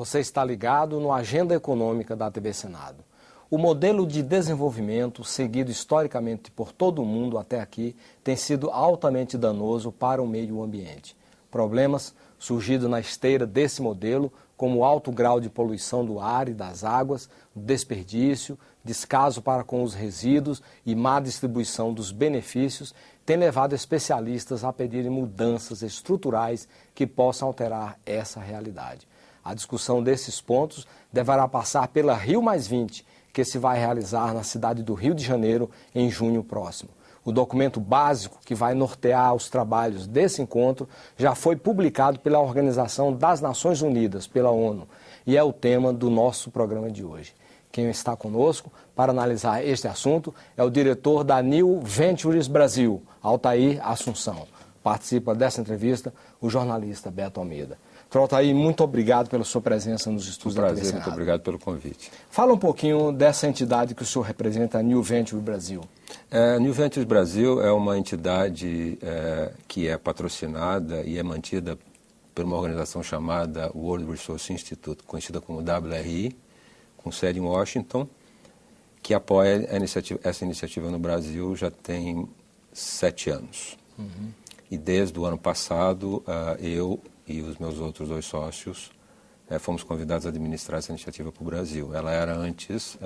Você está ligado no Agenda Econômica da TV Senado. O modelo de desenvolvimento seguido historicamente por todo o mundo até aqui tem sido altamente danoso para o meio ambiente. Problemas surgidos na esteira desse modelo, como o alto grau de poluição do ar e das águas, desperdício, descaso para com os resíduos e má distribuição dos benefícios, têm levado especialistas a pedirem mudanças estruturais que possam alterar essa realidade. A discussão desses pontos deverá passar pela Rio+20, que se vai realizar na cidade do Rio de Janeiro em junho próximo. O documento básico que vai nortear os trabalhos desse encontro já foi publicado pela Organização das Nações Unidas, pela ONU, e é o tema do nosso programa de hoje. Quem está conosco para analisar este assunto é o diretor da New Ventures Brasil, Altair Assunção. Participa dessa entrevista o jornalista Beto Almeida. Altair, muito obrigado pela sua presença nos estúdios da TV Senado. Muito obrigado pelo convite. Fala um pouquinho dessa entidade que o senhor representa, a New Ventures Brasil. New Ventures Brasil é uma entidade que é patrocinada e é mantida por uma organização chamada World Resource Institute, conhecida como WRI, com sede em Washington, que apoia essa iniciativa no Brasil já tem 7 anos. Uhum. E desde o ano passado, eu e os meus outros 2 sócios fomos convidados a administrar essa iniciativa para o Brasil. Ela era antes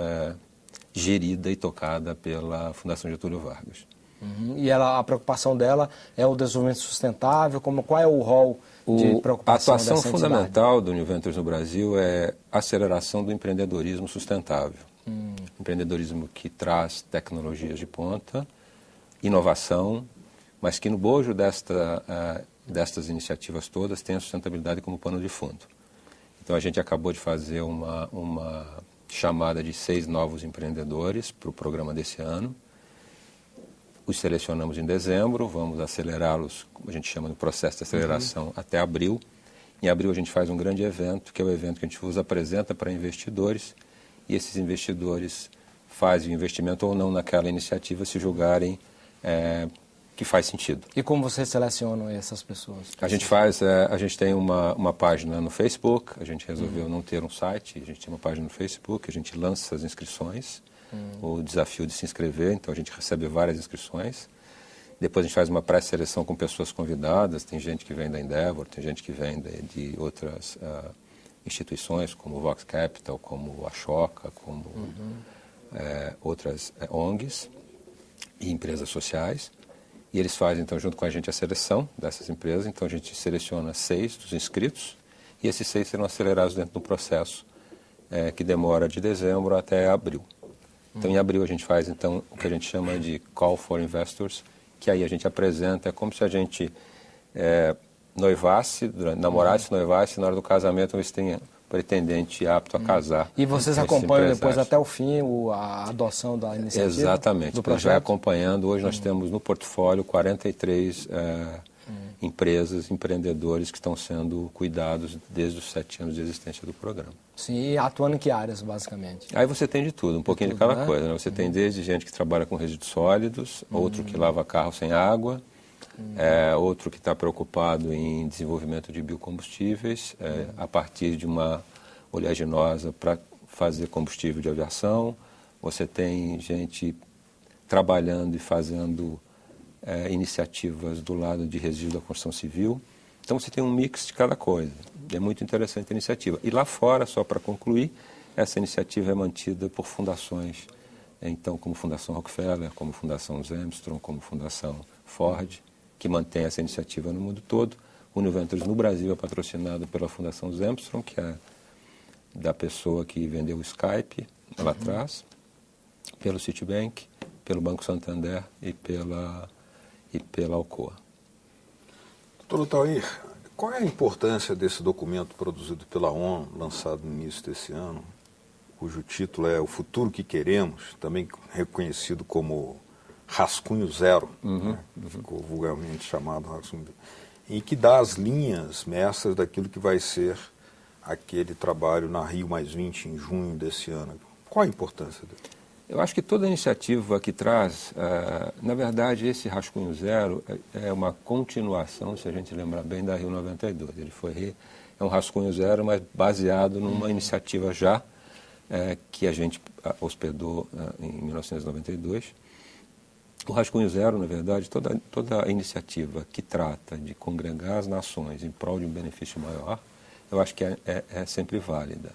gerida e tocada pela Fundação Getúlio Vargas. Uhum. E a preocupação dela é o desenvolvimento sustentável? Qual é o rol de preocupação dessa entidade? A atuação fundamental do New Ventures no Brasil é a aceleração do empreendedorismo sustentável. Empreendedorismo que traz tecnologias de ponta, inovação, mas que no bojo destas iniciativas todas tem a sustentabilidade como pano de fundo. Então a gente acabou de fazer uma chamada de 6 novos empreendedores para o programa desse ano. Os selecionamos em dezembro, vamos acelerá-los, como a gente chama no processo de aceleração, até abril. Em abril a gente faz um grande evento, que é o evento que a gente os apresenta para investidores, e esses investidores fazem o investimento ou não naquela iniciativa se julgarem que faz sentido. E como vocês selecionam essas pessoas? A gente tem uma página no Facebook, a gente resolveu não ter um site, a gente tem uma página no Facebook, a gente lança as inscrições, o desafio de se inscrever, então a gente recebe várias inscrições. Depois a gente faz uma pré-seleção com pessoas convidadas, tem gente que vem da Endeavor, tem gente que vem de outras instituições, como o Vox Capital, como a Choca, como outras ONGs e empresas sociais. E eles fazem, então, junto com a gente, a seleção dessas empresas. Então, a gente seleciona 6 dos inscritos e esses 6 serão acelerados dentro do processo que demora de dezembro até abril. Então, em abril, a gente faz, então, o que a gente chama de Call for Investors, que aí a gente apresenta, é como se a gente namorasse, noivasse, na hora do casamento, você tenha pretendente apto a casar. E vocês acompanham depois até o fim a adoção da iniciativa? Exatamente. Do projeto? Vai acompanhando. Hoje nós temos no portfólio 43 empresas, empreendedores que estão sendo cuidados desde os 7 anos de existência do programa. Sim, e atuando em que áreas, basicamente? Aí você tem de tudo, um pouquinho de cada coisa. Né? Você tem desde gente que trabalha com resíduos sólidos, outro que lava carro sem água, outro que está preocupado em desenvolvimento de biocombustíveis, a partir de uma oleaginosa para fazer combustível de aviação. Você tem gente trabalhando e fazendo iniciativas do lado de resíduos da construção civil. Então você tem um mix de cada coisa. É muito interessante a iniciativa. E lá fora, só para concluir, essa iniciativa é mantida por fundações, então como Fundação Rockefeller, como Fundação Zemstrom, como Fundação Ford, que mantém essa iniciativa no mundo todo. O New Ventures no Brasil é patrocinado pela Fundação Zemstrom, que é da pessoa que vendeu o Skype lá atrás, pelo Citibank, pelo Banco Santander e pela Alcoa. Doutor Altair, qual é a importância desse documento produzido pela ONU, lançado no início desse ano, cujo título é O Futuro que Queremos, também reconhecido como Rascunho Zero, né? Ficou vulgarmente chamado Rascunho Zero, em que dá as linhas mestras daquilo que vai ser aquele trabalho na Rio+20 em junho desse ano. Qual a importância dele? Eu acho que toda iniciativa que traz, na verdade, esse Rascunho Zero é uma continuação, se a gente lembrar bem, da Rio 92. Ele foi é um rascunho zero, mas baseado numa iniciativa já que a gente hospedou em 1992. O rascunho zero, na verdade, toda a iniciativa que trata de congregar as nações em prol de um benefício maior, eu acho que é sempre válida.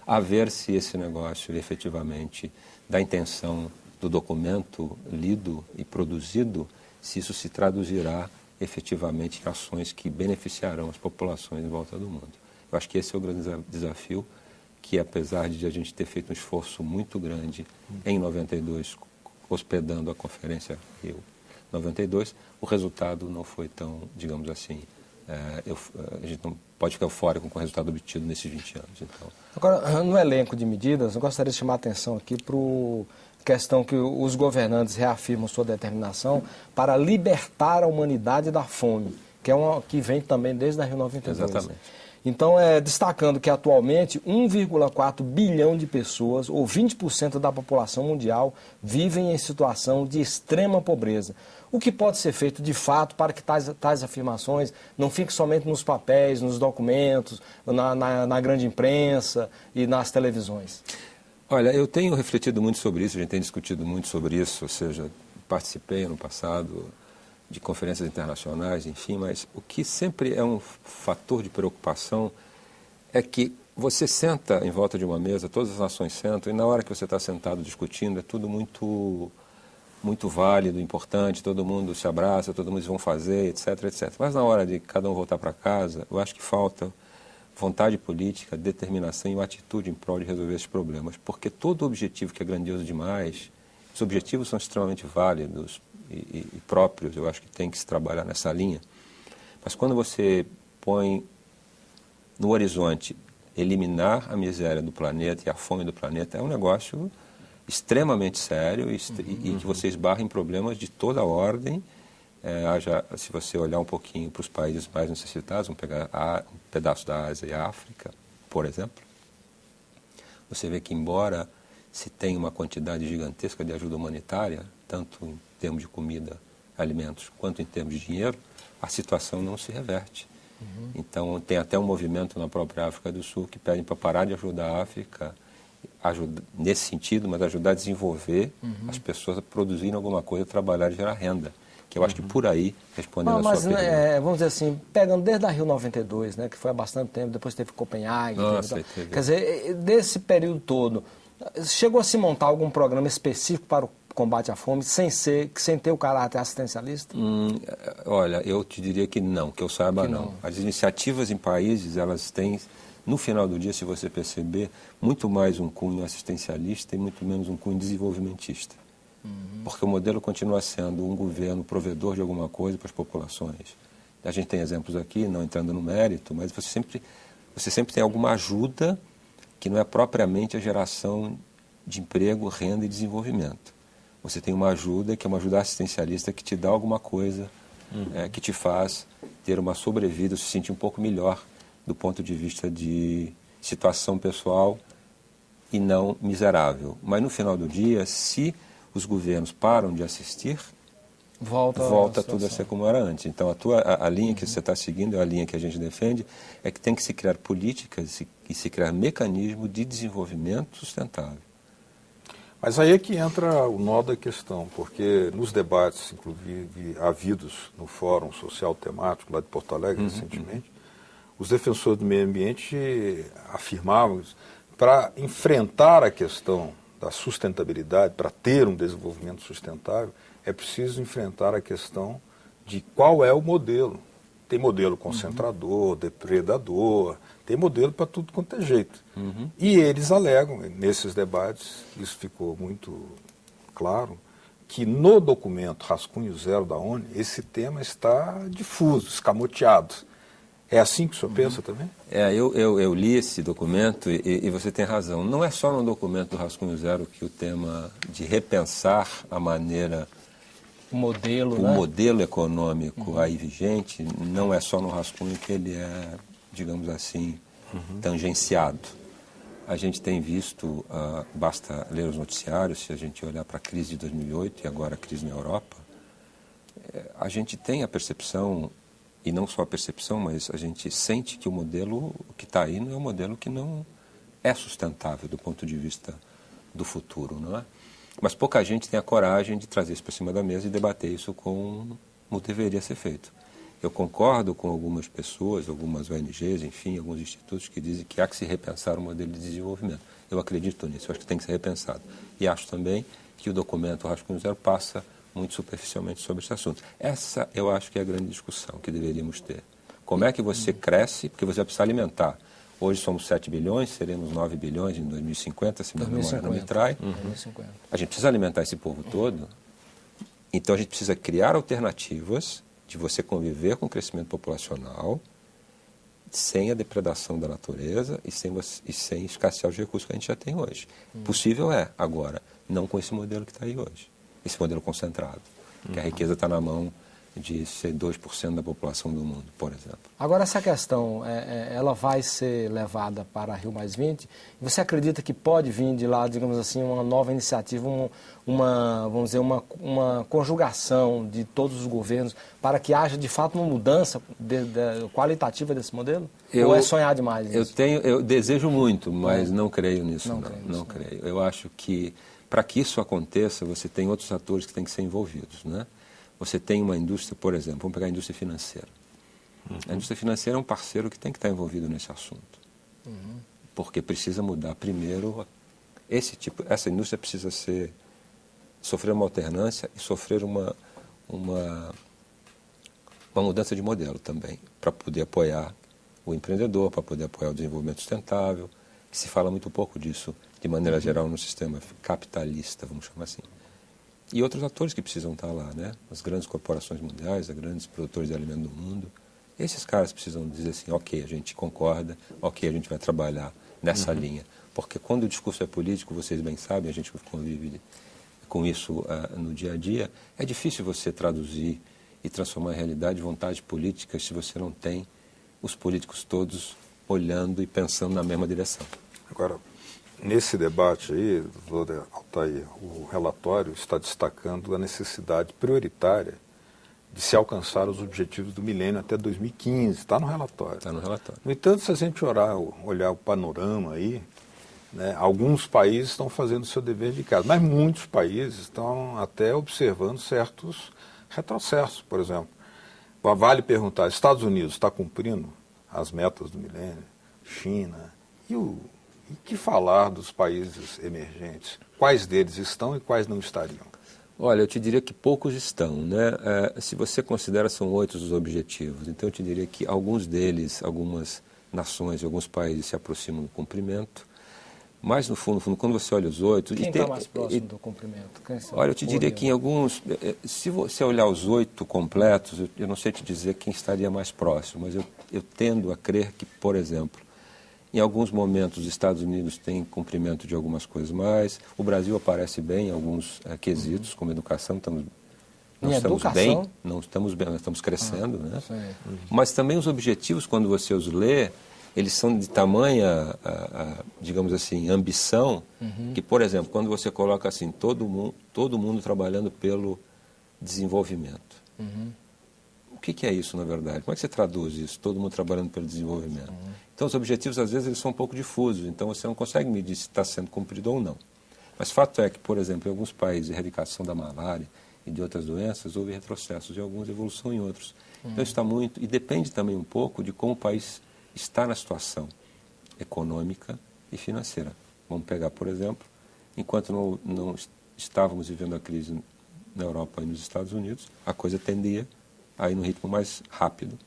A ver se esse negócio efetivamente, da intenção do documento lido e produzido, se isso se traduzirá efetivamente em ações que beneficiarão as populações em volta do mundo. Eu acho que esse é o grande desafio, que apesar de a gente ter feito um esforço muito grande em 92, hospedando a Conferência Rio 92, o resultado não foi tão, digamos assim, a gente não pode ficar eufórico com o resultado obtido nesses 20 anos. Então. Agora, no elenco de medidas, eu gostaria de chamar a atenção aqui para a questão que os governantes reafirmam sua determinação para libertar a humanidade da fome, que é uma que vem também desde a Rio 92. Exatamente. Então, destacando que atualmente 1,4 bilhão de pessoas, ou 20% da população mundial, vivem em situação de extrema pobreza. O que pode ser feito de fato para que tais afirmações não fiquem somente nos papéis, nos documentos, na grande imprensa e nas televisões? Olha, eu tenho refletido muito sobre isso, a gente tem discutido muito sobre isso, ou seja, participei no passado de conferências internacionais, enfim, mas o que sempre é um fator de preocupação é que você senta em volta de uma mesa, todas as nações sentam, e na hora que você está sentado discutindo, é tudo muito válido, importante, todo mundo se abraça, todo mundo vão fazer, etc, etc. Mas na hora de cada um voltar para casa, eu acho que falta vontade política, determinação e uma atitude em prol de resolver esses problemas, porque todo objetivo que é grandioso demais, os objetivos são extremamente válidos e próprios, eu acho que tem que se trabalhar nessa linha, mas quando você põe no horizonte eliminar a miséria do planeta e a fome do planeta, é um negócio extremamente sério e que você esbarra em problemas de toda a ordem. Se você olhar um pouquinho para os países mais necessitados, vamos pegar um pedaço da Ásia e a África, por exemplo, você vê que embora se tenha uma quantidade gigantesca de ajuda humanitária, tanto em termos de comida, alimentos, quanto em termos de dinheiro, a situação não se reverte. Então tem até um movimento na própria África do Sul que pedem para parar de ajudar a África, nesse sentido, mas ajudar a desenvolver as pessoas a produzirem alguma coisa, trabalhar e gerar renda. Que eu acho que por aí, respondendo a sua pergunta. Vamos dizer assim, pegando desde a Rio 92, né, que foi há bastante tempo, depois teve Copenhague. Quer dizer, desse período todo, chegou a se montar algum programa específico para o combate à fome, sem ter o caráter assistencialista? Olha, eu te diria que não, que eu saiba não. As iniciativas em países, elas têm, no final do dia, se você perceber, muito mais um cunho assistencialista e muito menos um cunho desenvolvimentista. Porque o modelo continua sendo um governo provedor de alguma coisa para as populações. A gente tem exemplos aqui, não entrando no mérito, mas você sempre tem alguma ajuda que não é propriamente a geração de emprego, renda e desenvolvimento. Você tem uma ajuda que é uma ajuda assistencialista que te dá alguma coisa, que te faz ter uma sobrevida, se sentir um pouco melhor do ponto de vista de situação pessoal e não miserável. Mas no final do dia, se os governos param de assistir, volta tudo a ser como era antes. Então a linha que você está seguindo, é a linha que a gente defende, é que tem que se criar políticas e se criar mecanismos de desenvolvimento sustentável. Mas aí é que entra o nó da questão, porque nos debates, inclusive havidos no Fórum Social Temático lá de Porto Alegre recentemente, os defensores do meio ambiente afirmavam que para enfrentar a questão da sustentabilidade, para ter um desenvolvimento sustentável, é preciso enfrentar a questão de qual é o modelo. Tem modelo concentrador, depredador, tem modelo para tudo quanto é jeito. E eles alegam, nesses debates, isso ficou muito claro, que no documento Rascunho Zero da ONU, esse tema está difuso, escamoteado. É assim que o senhor pensa também? Eu li esse documento e você tem razão. Não é só no documento do Rascunho Zero que o tema de repensar a maneira, o modelo econômico aí vigente, não é só no rascunho que ele é, digamos assim, tangenciado. A gente tem visto, basta ler os noticiários, se a gente olhar para a crise de 2008 e agora a crise na Europa, a gente tem a percepção e não só a percepção, mas a gente sente que o modelo que está aí não é um modelo que não é sustentável do ponto de vista do futuro, não é? Mas pouca gente tem a coragem de trazer isso para cima da mesa e debater isso como deveria ser feito. Eu concordo com algumas pessoas, algumas ONGs, enfim, alguns institutos que dizem que há que se repensar o modelo de desenvolvimento. Eu acredito nisso, eu acho que tem que ser repensado. E acho também que o documento Rascunho Zero passa muito superficialmente sobre esse assunto. Essa eu acho que é a grande discussão que deveríamos ter. Como é que você cresce, porque você precisa alimentar. Hoje somos 7 bilhões, seremos 9 bilhões em 2050, se minha memória não me trai. A gente precisa alimentar esse povo todo, então a gente precisa criar alternativas de você conviver com o crescimento populacional sem a depredação da natureza e sem escassear os recursos que a gente já tem hoje. Possível é, agora, não com esse modelo que está aí hoje. Esse modelo concentrado, que a riqueza está na mão de ser 2% da população do mundo, por exemplo. Agora, essa questão, ela vai ser levada para Rio Mais 20? Você acredita que pode vir de lá, digamos assim, uma nova iniciativa, vamos dizer, uma conjugação de todos os governos para que haja, de fato, uma mudança qualitativa desse modelo? Ou é sonhar demais isso? Eu desejo muito, mas não creio nisso. Não creio. Eu acho que, para que isso aconteça, você tem outros atores que têm que ser envolvidos, né? Você tem uma indústria, por exemplo, vamos pegar a indústria financeira. A indústria financeira é um parceiro que tem que estar envolvido nesse assunto. Porque precisa mudar primeiro, essa indústria precisa sofrer uma alternância e sofrer uma mudança de modelo também, para poder apoiar o empreendedor, para poder apoiar o desenvolvimento sustentável, que se fala muito pouco disso, de maneira geral, no sistema capitalista, vamos chamar assim. E outros atores que precisam estar lá, né? As grandes corporações mundiais, as grandes produtores de alimento do mundo. Esses caras precisam dizer assim, ok, a gente concorda, ok, a gente vai trabalhar nessa linha. Porque quando o discurso é político, vocês bem sabem, a gente convive com isso no dia a dia, é difícil você traduzir e transformar em realidade vontades políticas se você não tem os políticos todos olhando e pensando na mesma direção. Agora, nesse debate aí, doutor Altair, o relatório está destacando a necessidade prioritária de se alcançar os objetivos do milênio até 2015. Está no relatório. Está no relatório. No entanto, se a gente olhar o panorama aí, né, alguns países estão fazendo o seu dever de casa, mas muitos países estão até observando certos retrocessos, por exemplo. Vale perguntar, Estados Unidos está cumprindo as metas do milênio? China? E que falar dos países emergentes? Quais deles estão e quais não estariam? Olha, eu te diria que poucos estão, né? Se você considera, são 8 os objetivos. Então, eu te diria que alguns deles, algumas nações e alguns países se aproximam do cumprimento. Mas, no fundo, quando você olha os 8... Quem está mais próximo do cumprimento? Olha, eu te diria que em alguns... Se você olhar os 8 completos, eu não sei te dizer quem estaria mais próximo, mas eu tendo a crer que, por exemplo, em alguns momentos, os Estados Unidos têm cumprimento de algumas coisas mais. O Brasil aparece bem em alguns quesitos, como educação. Nós estamos crescendo, né? Mas também os objetivos, quando você os lê, eles são de tamanha, digamos assim, ambição, que, por exemplo, quando você coloca assim, todo mundo trabalhando pelo desenvolvimento. O que é isso, na verdade? Como é que você traduz isso? Todo mundo trabalhando pelo desenvolvimento. Então, os objetivos, às vezes, eles são um pouco difusos. Então, você não consegue medir se está sendo cumprido ou não. Mas fato é que, por exemplo, em alguns países, a erradicação da malária e de outras doenças, houve retrocessos, em alguns, evolução em outros. Então, isso está muito... E depende também um pouco de como o país está na situação econômica e financeira. Vamos pegar, por exemplo, enquanto não estávamos vivendo a crise na Europa e nos Estados Unidos, a coisa tendia a ir num ritmo mais rápido.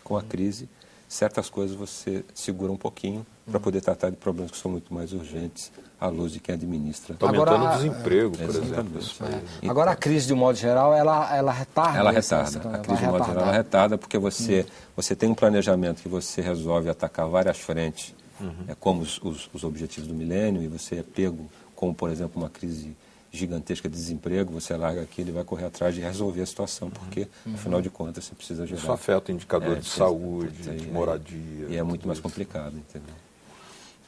Com a crise, certas coisas você segura um pouquinho para poder tratar de problemas que são muito mais urgentes à luz de quem administra. Está aumentando o desemprego, por exemplo. Agora, a crise, de um modo geral, ela retarda. Ela retarda. A crise, de um modo geral, ela retarda porque você tem um planejamento que você resolve atacar várias frentes, como os objetivos do milênio, e você é pego, como, por exemplo, uma crise gigantesca de desemprego, você larga aquilo e vai correr atrás de resolver a situação, porque, afinal de contas, você precisa gerar... Isso afeta o indicador de saúde, de moradia... E é muito mais complicado, entendeu?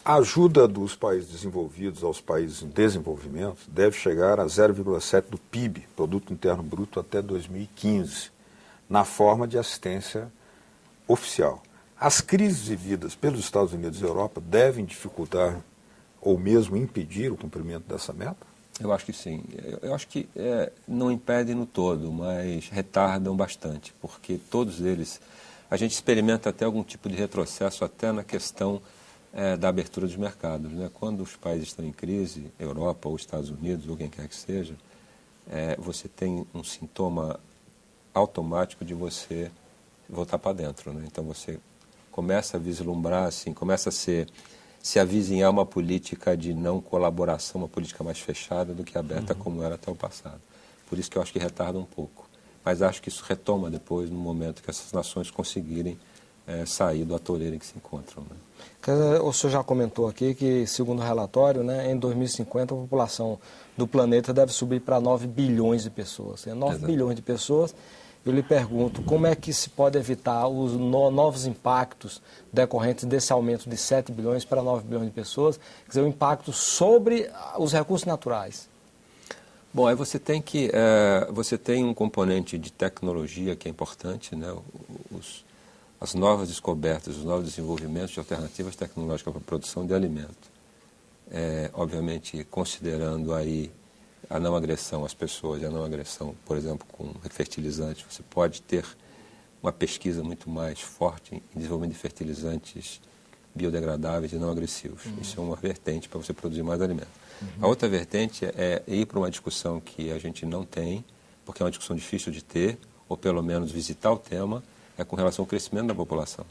A ajuda dos países desenvolvidos aos países em desenvolvimento deve chegar a 0,7% do PIB, Produto Interno Bruto, até 2015, na forma de assistência oficial. As crises vividas pelos Estados Unidos e Europa devem dificultar ou mesmo impedir o cumprimento dessa meta? Eu acho que sim. Eu acho que não impedem no todo, mas retardam bastante, porque todos eles, a gente experimenta até algum tipo de retrocesso até na questão da abertura dos mercados, né? Quando os países estão em crise, Europa ou Estados Unidos ou quem quer que seja, você tem um sintoma automático de você voltar para dentro, né? Então você começa a vislumbrar, assim, começa a se avizinhar uma política de não colaboração, uma política mais fechada do que aberta como era até o passado. Por isso que eu acho que retarda um pouco. Mas acho que isso retoma depois, no momento que essas nações conseguirem sair do atoleiro em que se encontram, né? O senhor já comentou aqui que, segundo o relatório, né, em 2050 a população do planeta deve subir para 9 bilhões de pessoas. 9 bilhões de pessoas. Eu lhe pergunto, como é que se pode evitar os novos impactos decorrentes desse aumento de 7 bilhões para 9 bilhões de pessoas, quer dizer, o impacto sobre os recursos naturais? Bom, aí você tem um componente de tecnologia que é importante, né? As novas descobertas, os novos desenvolvimentos de alternativas tecnológicas para a produção de alimento. Obviamente, considerando aí a não agressão às pessoas, a não agressão, por exemplo, com fertilizantes, você pode ter uma pesquisa muito mais forte em desenvolvimento de fertilizantes biodegradáveis e não agressivos. Isso é uma vertente para você produzir mais alimento. A outra vertente é ir para uma discussão que a gente não tem, porque é uma discussão difícil de ter, ou pelo menos visitar o tema, com relação ao crescimento da população.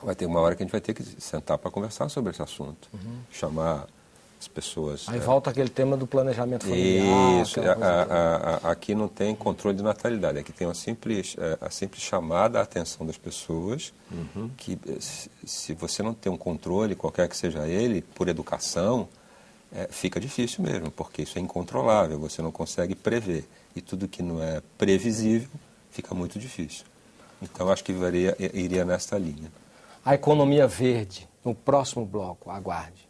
Vai ter uma hora que a gente vai ter que sentar para conversar sobre esse assunto, chamar as pessoas... Aí volta aquele tema do planejamento familiar. Isso, aqui não tem controle de natalidade, aqui tem a simples chamada à atenção das pessoas, que se você não tem um controle, qualquer que seja ele, por educação, fica difícil mesmo, porque isso é incontrolável, você não consegue prever. E tudo que não é previsível fica muito difícil. Então, acho que iria nesta linha. A economia verde, no próximo bloco, aguarde.